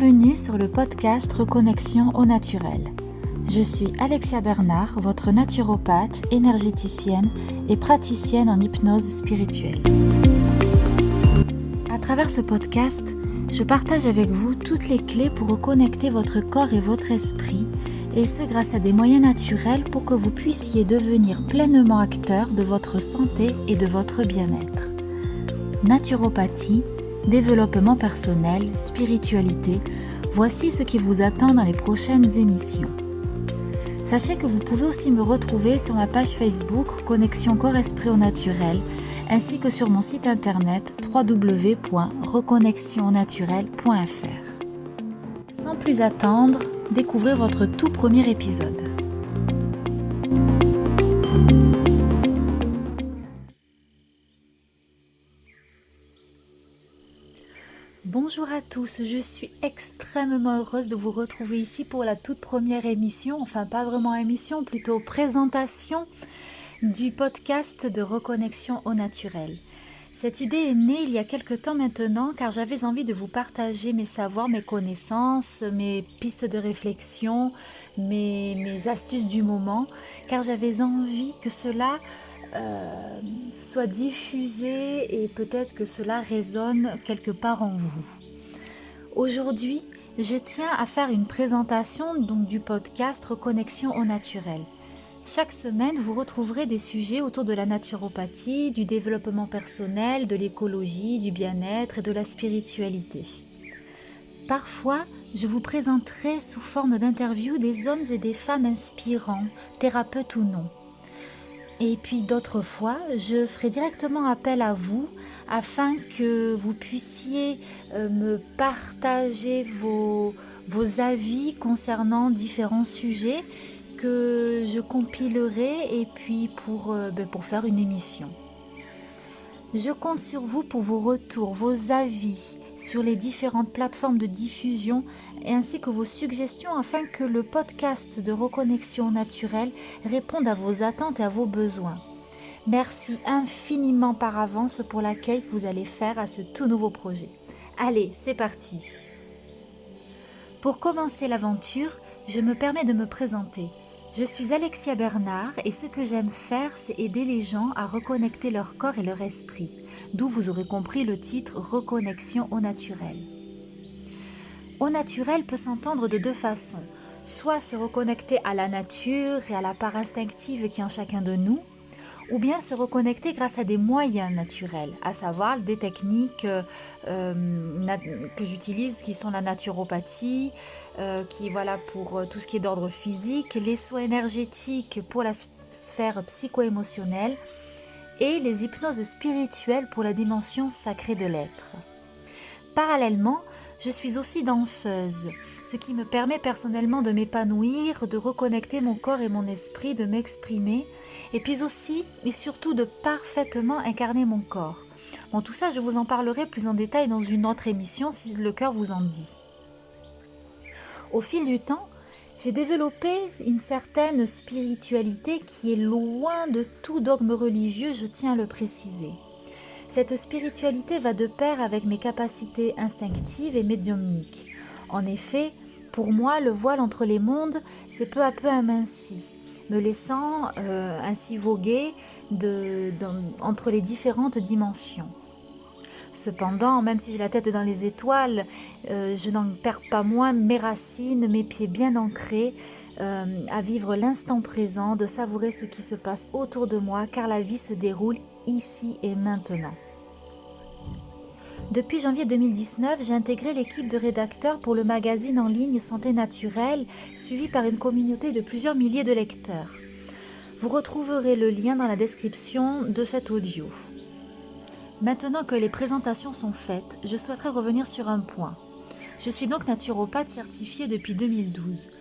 Bienvenue sur le podcast Reconnexion au naturel. Je suis Alexia Bernard, votre naturopathe, énergéticienne et praticienne en hypnose spirituelle. À travers ce podcast, je partage avec vous toutes les clés pour reconnecter votre corps et votre esprit, et ce grâce à des moyens naturels pour que vous puissiez devenir pleinement acteur de votre santé et de votre bien-être. Naturopathie, développement personnel, spiritualité, voici ce qui vous attend dans les prochaines émissions. Sachez que vous pouvez aussi me retrouver sur ma page Facebook Reconnexion Corps-Esprit au Naturel, ainsi que sur mon site internet www.reconnexionnaturel.fr. Sans plus attendre, découvrez votre tout premier épisode. Bonjour à tous, je suis extrêmement heureuse de vous retrouver ici pour la toute première émission, enfin pas vraiment émission, plutôt présentation du podcast de Reconnexion au naturel. Cette idée est née il y a quelque temps maintenant car j'avais envie de vous partager mes savoirs, mes connaissances, mes pistes de réflexion, mes astuces du moment, car j'avais envie que cela soit diffusé et peut-être que cela résonne quelque part en vous. Aujourd'hui, je tiens à faire une présentation du podcast Reconnexion au naturel. Chaque semaine, vous retrouverez des sujets autour de la naturopathie, du développement personnel, de l'écologie, du bien-être et de la spiritualité. Parfois, je vous présenterai sous forme d'interview des hommes et des femmes inspirants, thérapeutes ou non. Et puis d'autres fois, je ferai directement appel à vous afin que vous puissiez me partager vos avis concernant différents sujets que je compilerai et puis pour faire une émission. Je compte sur vous pour vos retours, vos avis sur les différentes plateformes de diffusion ainsi que vos suggestions afin que le podcast de Reconnexion naturelle réponde à vos attentes et à vos besoins. Merci infiniment par avance pour l'accueil que vous allez faire à ce tout nouveau projet. Allez, c'est parti. Pour commencer l'aventure, je me permets de me présenter. Je suis Alexia Bernard et ce que j'aime faire, c'est aider les gens à reconnecter leur corps et leur esprit, d'où vous aurez compris le titre Reconnexion au naturel. Au naturel peut s'entendre de deux façons, soit se reconnecter à la nature et à la part instinctive qui est en chacun de nous, ou bien se reconnecter grâce à des moyens naturels, à savoir des techniques que j'utilise qui sont la naturopathie, pour tout ce qui est d'ordre physique, les soins énergétiques pour la sphère psycho-émotionnelle et les hypnoses spirituelles pour la dimension sacrée de l'être. Parallèlement, je suis aussi danseuse, ce qui me permet personnellement de m'épanouir, de reconnecter mon corps et mon esprit, de m'exprimer, et puis aussi et surtout de parfaitement incarner mon corps. Bon, tout ça, je vous en parlerai plus en détail dans une autre émission si le cœur vous en dit. Au fil du temps, j'ai développé une certaine spiritualité qui est loin de tout dogme religieux, je tiens à le préciser. Cette spiritualité va de pair avec mes capacités instinctives et médiumniques. En effet, pour moi, le voile entre les mondes s'est peu à peu aminci, me laissant ainsi voguer entre les différentes dimensions. Cependant, même si j'ai la tête dans les étoiles, je n'en perds pas moins mes racines, mes pieds bien ancrés, à vivre l'instant présent, de savourer ce qui se passe autour de moi, car la vie se déroule ici et maintenant. Depuis janvier 2019, j'ai intégré l'équipe de rédacteurs pour le magazine en ligne Santé Naturelle, suivi par une communauté de plusieurs milliers de lecteurs. Vous retrouverez le lien dans la description de cet audio. Maintenant que les présentations sont faites, je souhaiterais revenir sur un point. Je suis donc naturopathe certifiée depuis 2012.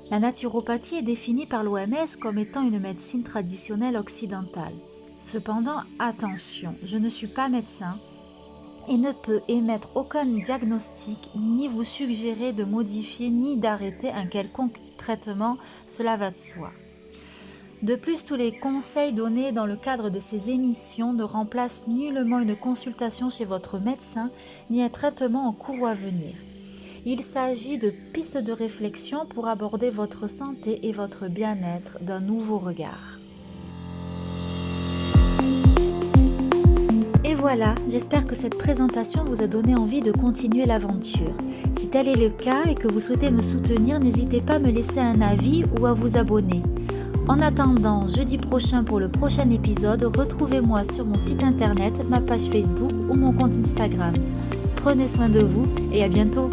La naturopathie est définie par l'OMS comme étant une médecine traditionnelle occidentale. Cependant, attention, je ne suis pas médecin et ne peut émettre aucun diagnostic, ni vous suggérer de modifier, ni d'arrêter un quelconque traitement, cela va de soi. De plus, tous les conseils donnés dans le cadre de ces émissions ne remplacent nullement une consultation chez votre médecin, ni un traitement en cours ou à venir. Il s'agit de pistes de réflexion pour aborder votre santé et votre bien-être d'un nouveau regard. Et voilà, j'espère que cette présentation vous a donné envie de continuer l'aventure. Si tel est le cas et que vous souhaitez me soutenir, n'hésitez pas à me laisser un avis ou à vous abonner. En attendant, jeudi prochain pour le prochain épisode, retrouvez-moi sur mon site internet, ma page Facebook ou mon compte Instagram. Prenez soin de vous et à bientôt.